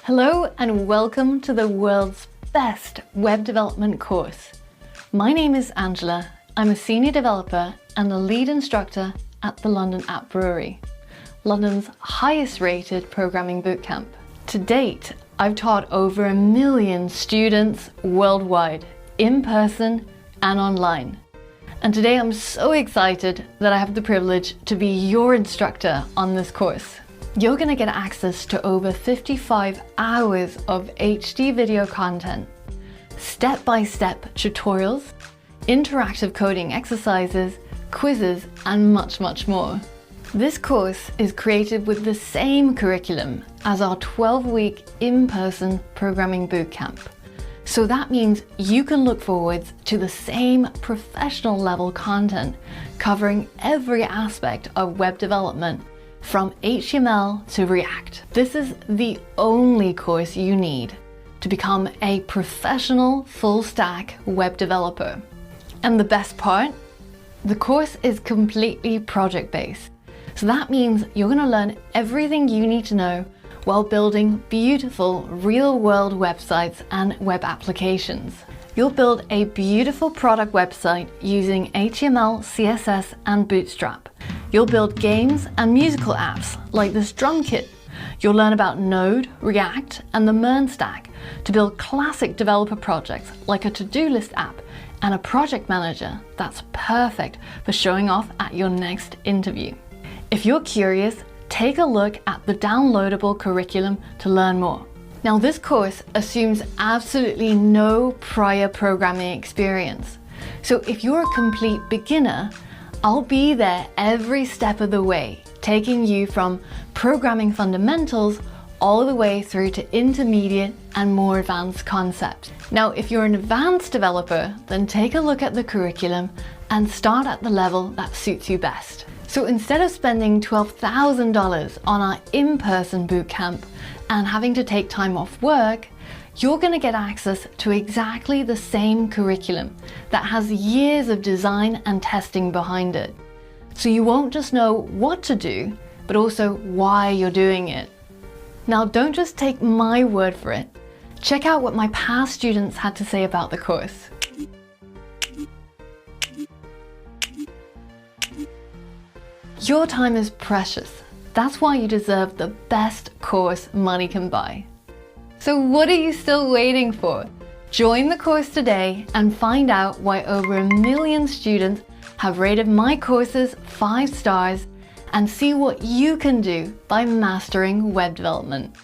Hello and welcome to the world's best web development course. My name is Angela. I'm a senior developer and the lead instructor at the London App Brewery, London's highest rated programming bootcamp. To date, I've taught over 1 million students worldwide, in person and online. And today I'm so excited that I have the privilege to be your instructor on this course. You're going to get access to over 55 hours of HD video content, step-by-step tutorials, interactive coding exercises, quizzes, and much, much more. This course is created with the same curriculum as our 12-week in-person programming bootcamp. So that means you can look forwards to the same professional level content covering every aspect of web development from HTML to React. This is the only course you need to become a professional full-stack web developer. And the best part? The course is completely project-based. So that means you're going to learn everything you need to know while building beautiful real-world websites and web applications. You'll build a beautiful product website using HTML, CSS, and Bootstrap. You'll build games and musical apps like this drum kit. You'll learn about Node, React, and the MERN stack to build classic developer projects like a to-do list app and a project manager that's perfect for showing off at your next interview. If you're curious, take a look at the downloadable curriculum to learn more. Now, this course assumes absolutely no prior programming experience. So if you're a complete beginner, I'll be there every step of the way, taking you from programming fundamentals all the way through to intermediate and more advanced concepts. Now, if you're an advanced developer, then take a look at the curriculum and start at the level that suits you best. So instead of spending $12,000 on our in-person bootcamp and having to take time off work, you're going to get access to exactly the same curriculum that has years of design and testing behind it. So you won't just know what to do, but also why you're doing it. Now, don't just take my word for it. Check out what my past students had to say about the course. Your time is precious. That's why you deserve the best course money can buy. So what are you still waiting for? Join the course today and find out why over 1 million students have rated my courses 5 stars and see what you can do by mastering web development.